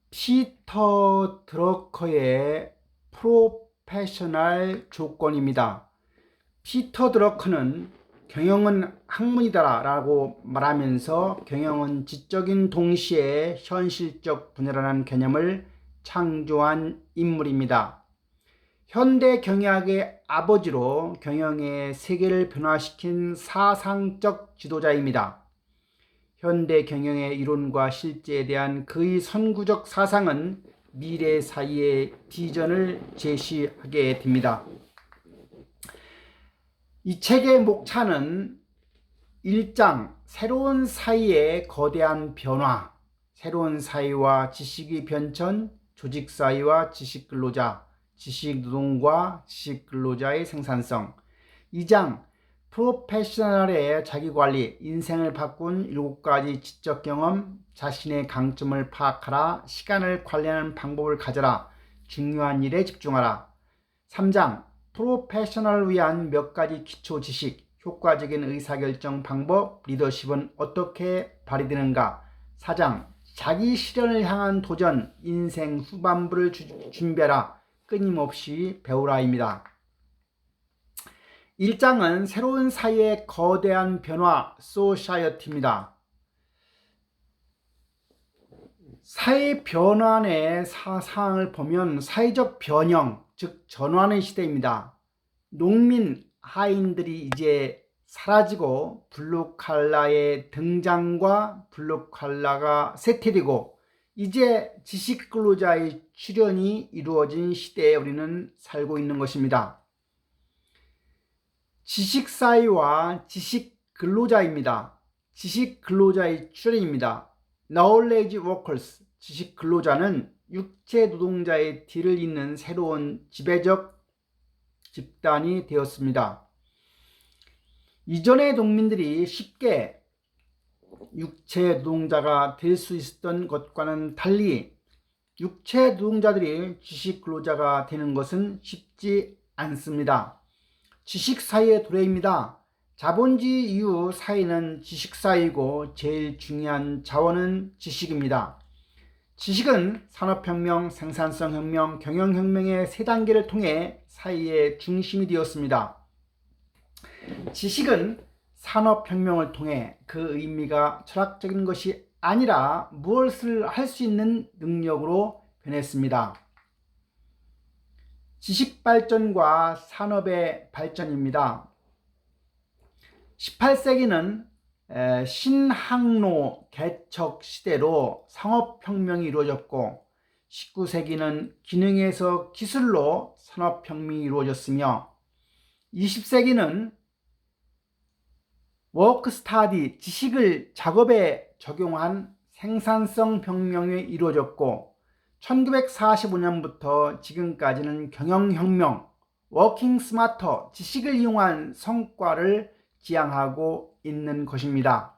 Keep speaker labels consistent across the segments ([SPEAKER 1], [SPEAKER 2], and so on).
[SPEAKER 1] 피터 드러커의 프로페셔널 조건입니다. 피터 드러커는 경영은 학문이다 라고 말하면서 경영은 지적인 동시에 현실적 분야라는 개념을 창조한 인물입니다. 현대 경영학의 아버지로 경영의 세계를 변화시킨 사상적 지도자입니다. 현대 경영의 이론과 실제에 대한 그의 선구적 사상은 미래 사회의 비전을 제시하게 됩니다. 이 책의 목차는 1장 새로운 사회의 거대한 변화, 새로운 사회와 지식의 변천, 조직 사회와 지식 근로자, 지식 노동과 지식 근로자의 생산성. 2장 프로페셔널의 자기관리, 인생을 바꾼 7가지 지적 경험, 자신의 강점을 파악하라, 시간을 관리하는 방법을 가져라, 중요한 일에 집중하라. 3장 프로페셔널을 위한 몇 가지 기초 지식, 효과적인 의사결정 방법, 리더십은 어떻게 발휘되는가. 4장 자기 실현을 향한 도전, 인생 후반부를 준비하라, 끊임없이 배우라입니다. 1장은 새로운 사회의 거대한 변화, 소사이어티입니다. 사회 변환의 사상을 보면 사회적 변형, 즉 전환의 시대입니다. 농민, 하인들이 이제 사라지고 블루칼라의 등장과 블루칼라가 쇠퇴되고 이제 지식근로자의 출현이 이루어진 시대에 우리는 살고 있는 것입니다. 지식사회와 지식근로자입니다. 지식근로자의 출현입니다. Knowledge workers, 지식근로자는 육체노동자의 뒤를 잇는 새로운 지배적 집단이 되었습니다. 이전의 농민들이 쉽게 육체노동자가 될 수 있었던 것과는 달리 육체노동자들이 지식근로자가 되는 것은 쉽지 않습니다. 지식사회의 도래입니다. 자본주의 이후 사회는 지식사회이고 제일 중요한 자원은 지식입니다. 지식은 산업혁명, 생산성혁명, 경영혁명의 3단계를 통해 사회의 중심이 되었습니다. 지식은 산업혁명을 통해 그 의미가 철학적인 것이 아니라 무엇을 할 수 있는 능력으로 변했습니다. 지식발전과 산업의 발전입니다. 18세기는 신항로 개척 시대로 상업혁명이 이루어졌고 19세기는 기능에서 기술로 산업혁명이 이루어졌으며 20세기는 워크스타디, 지식을 작업에 적용한 생산성 혁명이 이루어졌고 1945년부터 지금까지는 경영혁명, 워킹 스마터, 지식을 이용한 성과를 지향하고 있는 것입니다.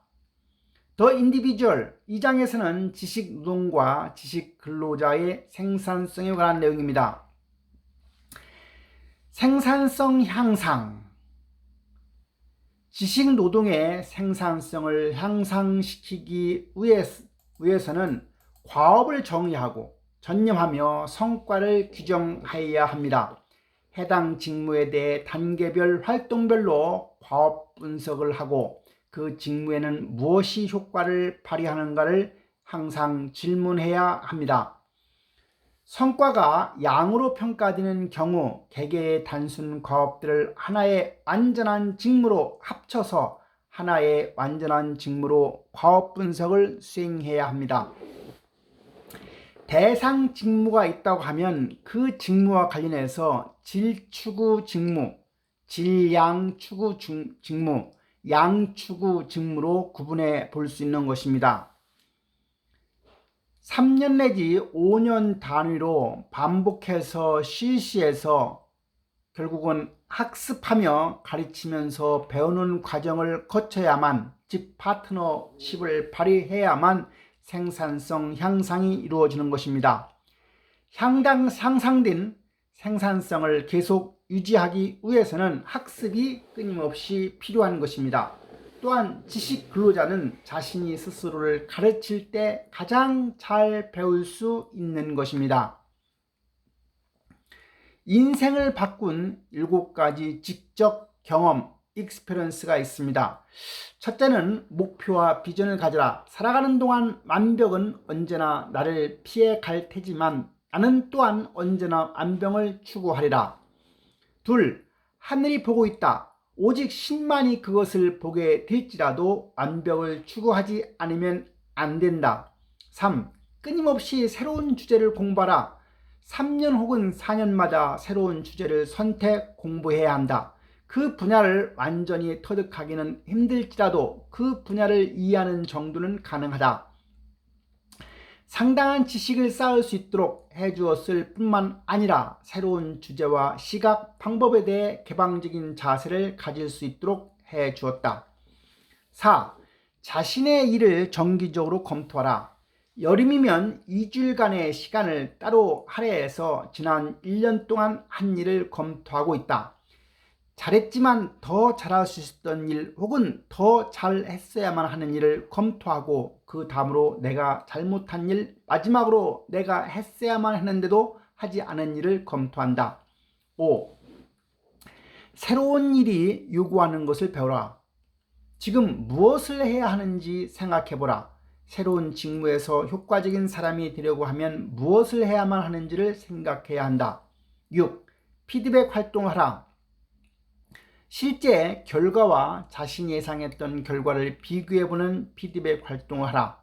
[SPEAKER 1] 더 인디비주얼 2장에서는 지식 노동과 지식 근로자의 생산성에 관한 내용입니다. 생산성 향상, 지식 노동의 생산성을 향상시키기 위해서는 과업을 정의하고 전념하며 성과를 규정해야 합니다. 해당 직무에 대해 단계별 활동별로 과업 분석을 하고 그 직무에는 무엇이 효과를 발휘하는가를 항상 질문해야 합니다. 성과가 양으로 평가되는 경우 개개의 단순 과업들을 하나의 완전한 직무로 합쳐서 하나의 완전한 직무로 과업 분석을 수행해야 합니다. 대상 직무가 있다고 하면 그 직무와 관련해서 질추구 직무, 질양 추구 직무, 양추구 직무로 구분해 볼 수 있는 것입니다. 3년 내지 5년 단위로 반복해서 실시해서 결국은 학습하며 가르치면서 배우는 과정을 거쳐야만, 즉 파트너십을 발휘해야만 생산성 향상이 이루어지는 것입니다. 향상된 생산성을 계속 유지하기 위해서는 학습이 끊임없이 필요한 것입니다. 또한 지식 근로자는 자신이 스스로를 가르칠 때 가장 잘 배울 수 있는 것입니다. 인생을 바꾼 7가지 직접 경험, 익스피리언스가 있습니다. 첫째는 목표와 비전을 가져라. 살아가는 동안 완벽은 언제나 나를 피해 갈 테지만 나는 또한 언제나 완벽을 추구하리라. 둘, 하늘이 보고 있다. 오직 신만이 그것을 보게 될지라도 완벽을 추구하지 않으면 안 된다. 3. 끊임없이 새로운 주제를 공부하라. 3년 혹은 4년마다 새로운 주제를 선택 공부해야 한다. 그 분야를 완전히 터득하기는 힘들지라도 그 분야를 이해하는 정도는 가능하다. 상당한 지식을 쌓을 수 있도록 해주었을 뿐만 아니라 새로운 주제와 시각, 방법에 대해 개방적인 자세를 가질 수 있도록 해주었다. 4. 자신의 일을 정기적으로 검토하라. 여름이면 2주일간의 시간을 따로 할애해서 지난 1년 동안 한 일을 검토하고 있다. 잘했지만 더 잘할 수 있었던 일 혹은 더 잘했어야만 하는 일을 검토하고 그 다음으로 내가 잘못한 일, 마지막으로 내가 했어야만 했는데도 하지 않은 일을 검토한다. 5. 새로운 일이 요구하는 것을 배워라. 지금 무엇을 해야 하는지 생각해보라. 새로운 직무에서 효과적인 사람이 되려고 하면 무엇을 해야만 하는지를 생각해야 한다. 6. 피드백 활동을 하라. 실제 결과와 자신이 예상했던 결과를 비교해보는 피드백 활동을 하라.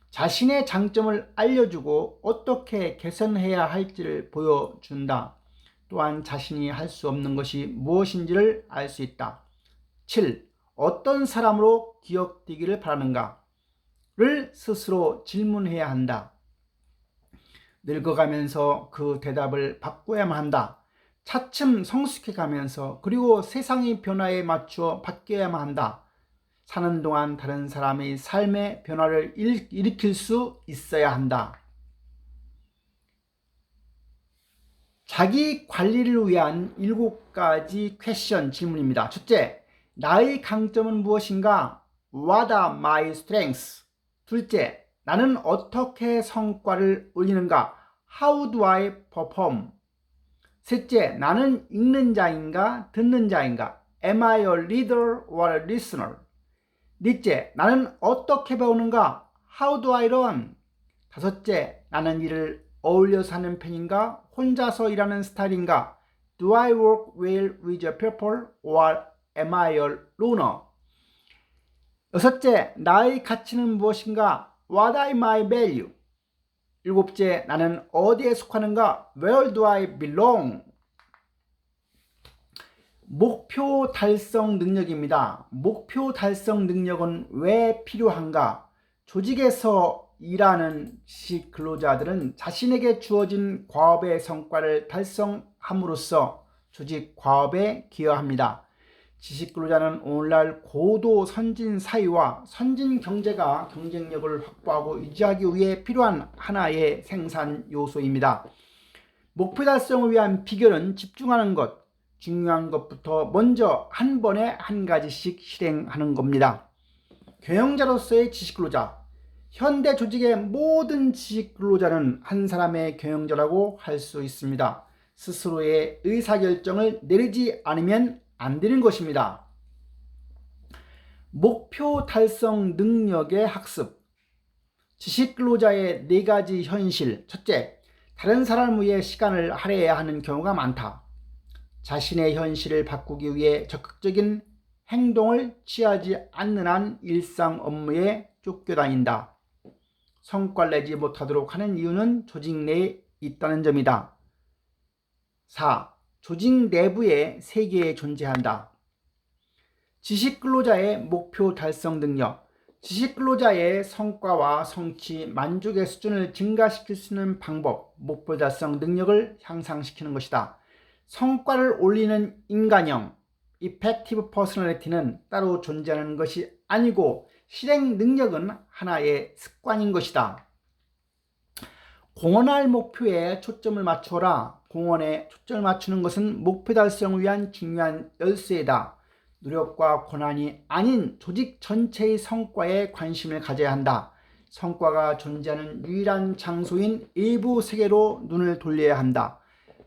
[SPEAKER 1] 자신의 장점을 알려주고 어떻게 개선해야 할지를 보여준다. 또한 자신이 할 수 없는 것이 무엇인지를 알 수 있다. 7. 어떤 사람으로 기억되기를 바라는가를 스스로 질문해야 한다. 늙어가면서 그 대답을 바꿔야만 한다. 차츰 성숙해가면서 그리고 세상의 변화에 맞추어 바뀌어야만 한다. 사는 동안 다른 사람의 삶의 변화를 일으킬 수 있어야 한다. 자기 관리를 위한 7가지 퀘션 질문입니다. 첫째, 나의 강점은 무엇인가? What are my strengths? 둘째, 나는 어떻게 성과를 올리는가? How do I perform? 셋째, 나는 읽는 자인가 듣는 자인가? Am I a reader or a listener? 넷째, 나는 어떻게 배우는가? How do I learn? 다섯째, 나는 일을 어울려서 하는 편인가? 혼자서 일하는 스타일인가? Do I work well with people or am I a loner? 여섯째, 나의 가치는 무엇인가? What are my value? 일곱째, 나는 어디에 속하는가? Where do I belong? 목표 달성 능력입니다. 목표 달성 능력은 왜 필요한가? 조직에서 일하는 지식 근로자들은 자신에게 주어진 과업의 성과를 달성함으로써 조직 과업에 기여합니다. 지식 근로자는 오늘날 고도 선진 사회와 선진 경제가 경쟁력을 확보하고 유지하기 위해 필요한 하나의 생산 요소입니다. 목표 달성을 위한 비결은 집중하는 것, 중요한 것부터 먼저 한 번에 한 가지씩 실행하는 겁니다. 경영자로서의 지식 근로자, 현대 조직의 모든 지식 근로자는 한 사람의 경영자라고 할 수 있습니다. 스스로의 의사결정을 내리지 않으면 안 되는 것입니다. 목표 달성 능력의 학습. 지식 근로자의 4가지 현실. 첫째, 다른 사람을 위해 시간을 할애해야 하는 경우가 많다. 자신의 현실을 바꾸기 위해 적극적인 행동을 취하지 않는 한 일상 업무에 쫓겨다닌다. 성과를 내지 못하도록 하는 이유는 조직 내에 있다는 점이다. 4. 조직 내부에 세계에 존재한다. 지식 근로자의 목표 달성 능력. 지식 근로자의 성과와 성취, 만족의 수준을 증가시킬 수 있는 방법, 목표 달성 능력을 향상시키는 것이다. 성과를 올리는 인간형, Effective Personality는 따로 존재하는 것이 아니고 실행 능력은 하나의 습관인 것이다. 공헌할 목표에 초점을 맞추어라. 공헌에 초점을 맞추는 것은 목표 달성을 위한 중요한 열쇠이다. 노력과 권한이 아닌 조직 전체의 성과에 관심을 가져야 한다. 성과가 존재하는 유일한 장소인 외부 세계로 눈을 돌려야 한다.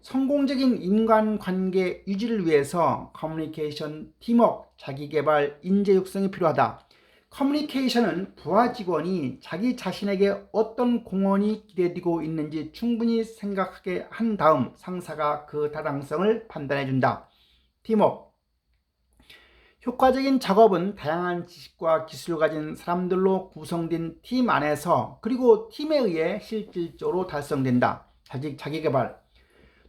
[SPEAKER 1] 성공적인 인간관계 유지를 위해서 커뮤니케이션, 팀워크, 자기개발, 인재 육성이 필요하다. 커뮤니케이션은 부하 직원이 자기 자신에게 어떤 공헌이 기대되고 있는지 충분히 생각하게 한 다음 상사가 그 타당성을 판단해 준다. 팀워크, 효과적인 작업은 다양한 지식과 기술을 가진 사람들로 구성된 팀 안에서 그리고 팀에 의해 실질적으로 달성된다. 자기개발,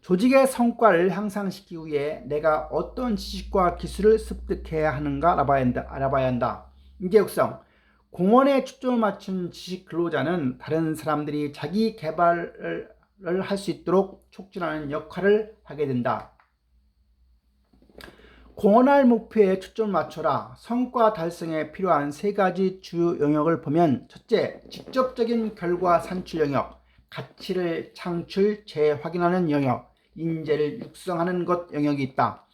[SPEAKER 1] 조직의 성과를 향상시키기 위해 내가 어떤 지식과 기술을 습득해야 하는가 알아봐야 한다. 인재육성, 공헌에 초점을 맞춘 지식 근로자는 다른 사람들이 자기 개발을 할 수 있도록 촉진하는 역할을 하게 된다. 공헌할 목표에 초점을 맞춰라. 성과 달성에 필요한 세 가지 주요 영역을 보면, 첫째, 직접적인 결과 산출 영역, 가치를 창출, 재확인하는 영역, 인재를 육성하는 것 영역이 있다.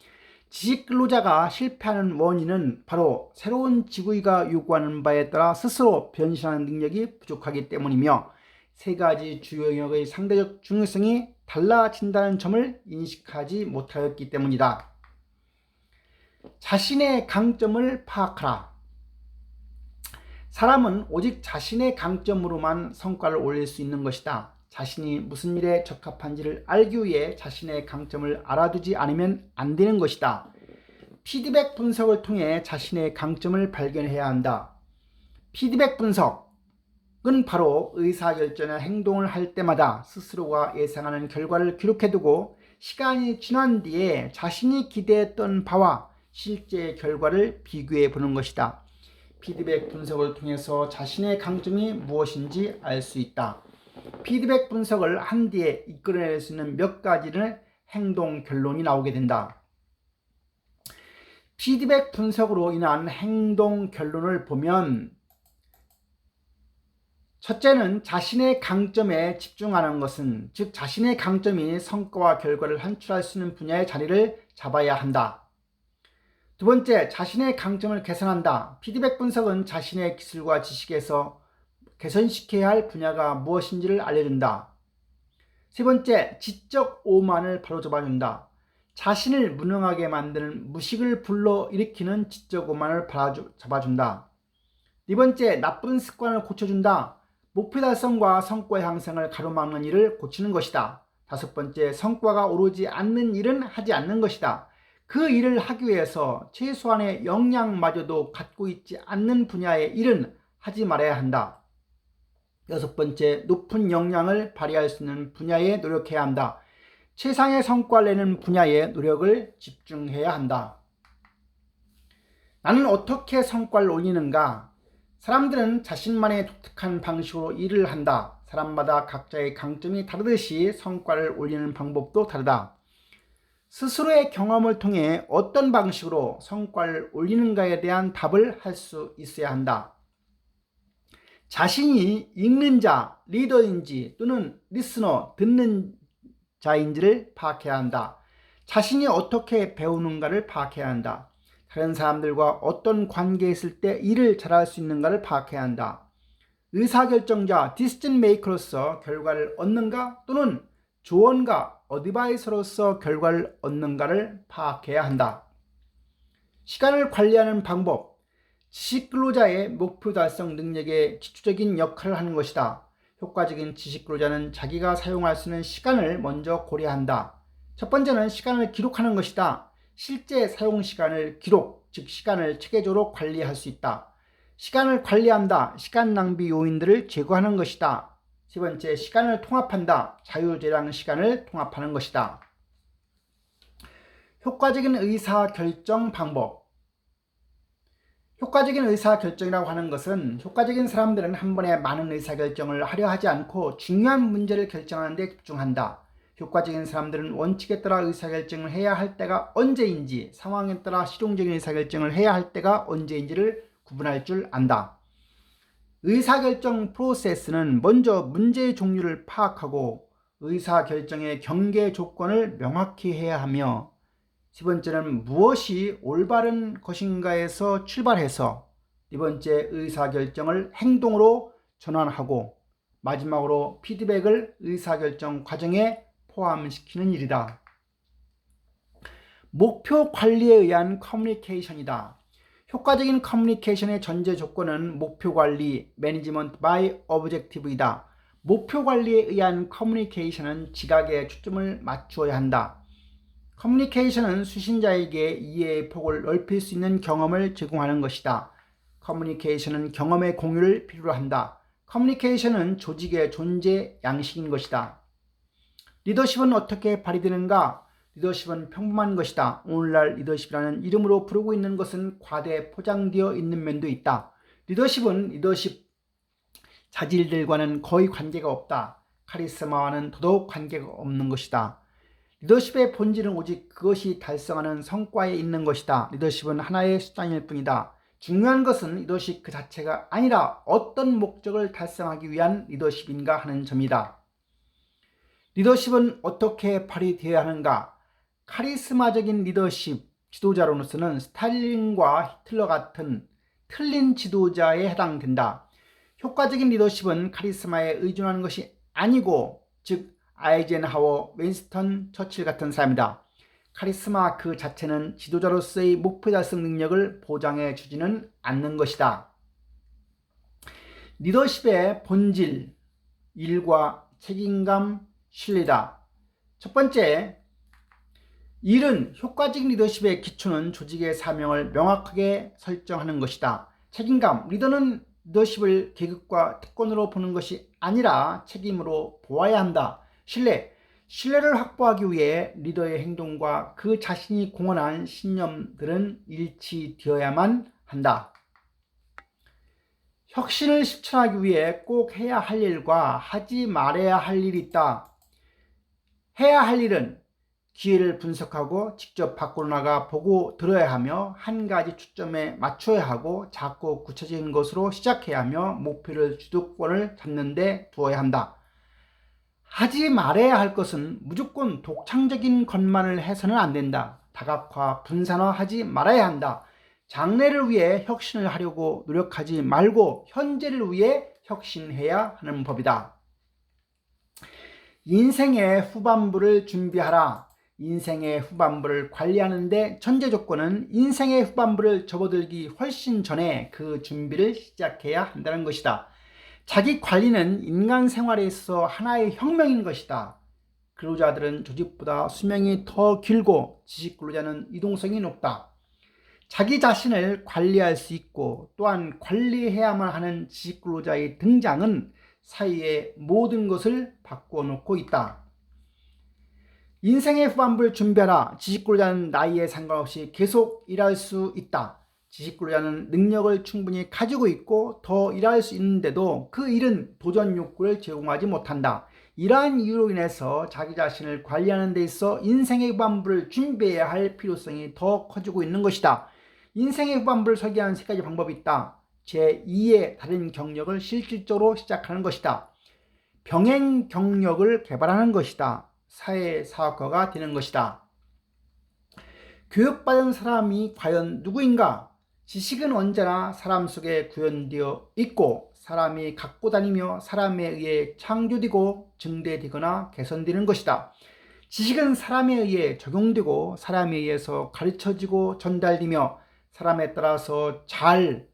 [SPEAKER 1] 지식 근로자가 실패하는 원인은 바로 새로운 직위가 요구하는 바에 따라 스스로 변신하는 능력이 부족하기 때문이며, 세 가지 주요 영역의 상대적 중요성이 달라진다는 점을 인식하지 못하였기 때문이다. 자신의 강점을 파악하라. 사람은 오직 자신의 강점으로만 성과를 올릴 수 있는 것이다. 자신이 무슨 일에 적합한지를 알기 위해 자신의 강점을 알아두지 않으면 안 되는 것이다. 피드백 분석을 통해 자신의 강점을 발견해야 한다. 피드백 분석은 바로 의사결정이나 행동을 할 때마다 스스로가 예상하는 결과를 기록해두고 시간이 지난 뒤에 자신이 기대했던 바와 실제 결과를 비교해 보는 것이다. 피드백 분석을 통해서 자신의 강점이 무엇인지 알 수 있다. 피드백 분석을 한 뒤에 이끌어낼 수 있는 몇 가지의 행동 결론이 나오게 된다. 피드백 분석으로 인한 행동 결론을 보면, 첫째는 자신의 강점에 집중하는 것은, 즉 자신의 강점이 성과와 결과를 산출할 수 있는 분야의 자리를 잡아야 한다. 두 번째, 자신의 강점을 개선한다. 피드백 분석은 자신의 기술과 지식에서 개선시켜야 할 분야가 무엇인지를 알려준다. 세 번째, 지적 오만을 바로잡아준다. 자신을 무능하게 만드는 무식을 불러일으키는 지적 오만을 바로잡아준다. 네 번째, 나쁜 습관을 고쳐준다. 목표 달성과 성과 향상을 가로막는 일을 고치는 것이다. 다섯 번째, 성과가 오르지 않는 일은 하지 않는 것이다. 그 일을 하기 위해서 최소한의 역량마저도 갖고 있지 않는 분야의 일은 하지 말아야 한다. 여섯 번째, 높은 역량을 발휘할 수 있는 분야에 노력해야 한다. 최상의 성과를 내는 분야에 노력을 집중해야 한다. 나는 어떻게 성과를 올리는가? 사람들은 자신만의 독특한 방식으로 일을 한다. 사람마다 각자의 강점이 다르듯이 성과를 올리는 방법도 다르다. 스스로의 경험을 통해 어떤 방식으로 성과를 올리는가에 대한 답을 할 수 있어야 한다. 자신이 읽는 자, 리더인지 또는 리스너, 듣는 자인지를 파악해야 한다. 자신이 어떻게 배우는가를 파악해야 한다. 다른 사람들과 어떤 관계에 있을 때 일을 잘할 수 있는가를 파악해야 한다. 의사결정자, 디시전 메이커로서 결과를 얻는가 또는 조언가, 어드바이서로서 결과를 얻는가를 파악해야 한다. 시간을 관리하는 방법, 지식 근로자의 목표 달성 능력의 기초적인 역할을 하는 것이다. 효과적인 지식 근로자는 자기가 사용할 수 있는 시간을 먼저 고려한다. 첫 번째는 시간을 기록하는 것이다. 실제 사용 시간을 기록, 즉 시간을 체계적으로 관리할 수 있다. 시간을 관리한다. 시간 낭비 요인들을 제거하는 것이다. 세 번째, 시간을 통합한다. 자유재량 시간을 통합하는 것이다. 효과적인 의사결정 방법. 효과적인 의사결정이라고 하는 것은, 효과적인 사람들은 한 번에 많은 의사결정을 하려 하지 않고 중요한 문제를 결정하는 데 집중한다. 효과적인 사람들은 원칙에 따라 의사결정을 해야 할 때가 언제인지, 상황에 따라 실용적인 의사결정을 해야 할 때가 언제인지를 구분할 줄 안다. 의사결정 프로세스는 먼저 문제의 종류를 파악하고 의사결정의 경계 조건을 명확히 해야 하며, 세 번째는 무엇이 올바른 것인가에서 출발해서 네 번째 의사결정을 행동으로 전환하고 마지막으로 피드백을 의사결정 과정에 포함시키는 일이다. 목표 관리에 의한 커뮤니케이션이다. 효과적인 커뮤니케이션의 전제 조건은 목표 관리, 매니지먼트 바이 오브젝티브이다. 목표 관리에 의한 커뮤니케이션은 지각에 초점을 맞추어야 한다. 커뮤니케이션은 수신자에게 이해의 폭을 넓힐 수 있는 경험을 제공하는 것이다. 커뮤니케이션은 경험의 공유를 필요로 한다. 커뮤니케이션은 조직의 존재 양식인 것이다. 리더십은 어떻게 발휘되는가? 리더십은 평범한 것이다. 오늘날 리더십이라는 이름으로 부르고 있는 것은 과대 포장되어 있는 면도 있다. 리더십 자질들과는 거의 관계가 없다. 카리스마와는 더더욱 관계가 없는 것이다. 리더십의 본질은 오직 그것이 달성하는 성과에 있는 것이다. 리더십은 하나의 수단일 뿐이다. 중요한 것은 리더십 그 자체가 아니라 어떤 목적을 달성하기 위한 리더십인가 하는 점이다. 리더십은 어떻게 발휘되어야 하는가? 카리스마적인 리더십 지도자로서는 스탈린과 히틀러 같은 틀린 지도자에 해당된다. 효과적인 리더십은 카리스마에 의존하는 것이 아니고, 즉 아이젠하워, 윈스턴 처칠 같은 사람이다. 카리스마 그 자체는 지도자로서의 목표 달성 능력을 보장해 주지는 않는 것이다. 리더십의 본질, 일과 책임감, 신뢰다. 첫 번째, 일은 효과적인 리더십의 기초는 조직의 사명을 명확하게 설정하는 것이다. 책임감, 리더는 리더십을 계급과 특권으로 보는 것이 아니라 책임으로 보아야 한다. 신뢰를 확보하기 위해 리더의 행동과 그 자신이 공언한 신념들은 일치되어야만 한다. 혁신을 실천하기 위해 꼭 해야 할 일과 하지 말아야 할 일이 있다. 해야 할 일은 기회를 분석하고 직접 밖으로 나가 보고 들어야 하며 한 가지 초점에 맞춰야 하고 작고 구체적인 것으로 시작해야 하며 목표를 주도권을 잡는 데 두어야 한다. 하지 말아야 할 것은 무조건 독창적인 것만을 해서는 안 된다. 다각화, 분산화하지 말아야 한다. 장래를 위해 혁신을 하려고 노력하지 말고 현재를 위해 혁신해야 하는 법이다. 인생의 후반부를 준비하라. 인생의 후반부를 관리하는데 전제 조건은 인생의 후반부를 접어들기 훨씬 전에 그 준비를 시작해야 한다는 것이다. 자기 관리는 인간 생활에 있어 하나의 혁명인 것이다. 근로자들은 조직보다 수명이 더 길고 지식 근로자는 이동성이 높다. 자기 자신을 관리할 수 있고 또한 관리해야만 하는 지식 근로자의 등장은 사회의 모든 것을 바꿔놓고 있다. 인생의 후반부를 준비하라. 지식 근로자는 나이에 상관없이 계속 일할 수 있다. 지식 근로자는 능력을 충분히 가지고 있고 더 일할 수 있는데도 그 일은 도전 욕구를 제공하지 못한다. 이러한 이유로 인해서 자기 자신을 관리하는 데 있어 인생의 후반부를 준비해야 할 필요성이 더 커지고 있는 것이다. 인생의 후반부를 설계하는 세 가지 방법이 있다. 제2의 다른 경력을 실질적으로 시작하는 것이다. 병행 경력을 개발하는 것이다. 사회사업가가 되는 것이다. 교육받은 사람이 과연 누구인가? 지식은 언제나 사람 속에 구현되어 있고 사람이 갖고 다니며 사람에 의해 창조되고 증대되거나 개선되는 것이다. 지식은 사람에 의해 적용되고 사람에 의해서 가르쳐지고 전달되며 사람에 따라서 잘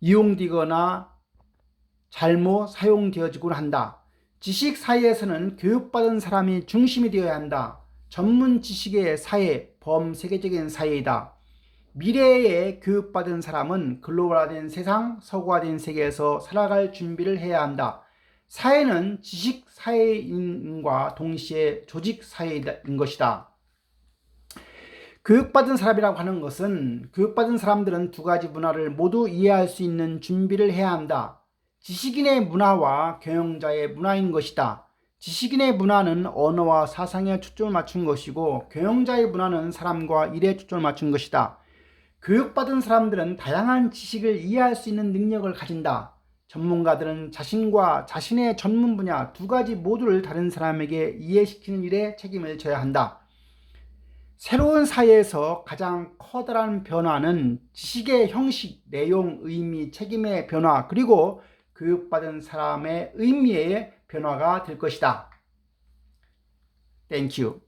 [SPEAKER 1] 이용되거나 잘못 사용되어지곤 한다. 지식 사회에서는 교육받은 사람이 중심이 되어야 한다. 전문 지식의 사회, 범세계적인 사회이다. 미래에 교육받은 사람은 글로벌화된 세상, 서구화된 세계에서 살아갈 준비를 해야 한다. 사회는 지식 사회인과 동시에 조직 사회인 것이다. 교육받은 사람이라고 하는 것은 교육받은 사람들은 두 가지 문화를 모두 이해할 수 있는 준비를 해야 한다. 지식인의 문화와 경영자의 문화인 것이다. 지식인의 문화는 언어와 사상에 초점을 맞춘 것이고 경영자의 문화는 사람과 일에 초점을 맞춘 것이다. 교육받은 사람들은 다양한 지식을 이해할 수 있는 능력을 가진다. 전문가들은 자신과 자신의 전문 분야 두 가지 모두를 다른 사람에게 이해시키는 일에 책임을 져야 한다. 새로운 사회에서 가장 커다란 변화는 지식의 형식, 내용, 의미, 책임의 변화, 그리고 교육받은 사람의 의미의 변화가 될 것이다. Thank you.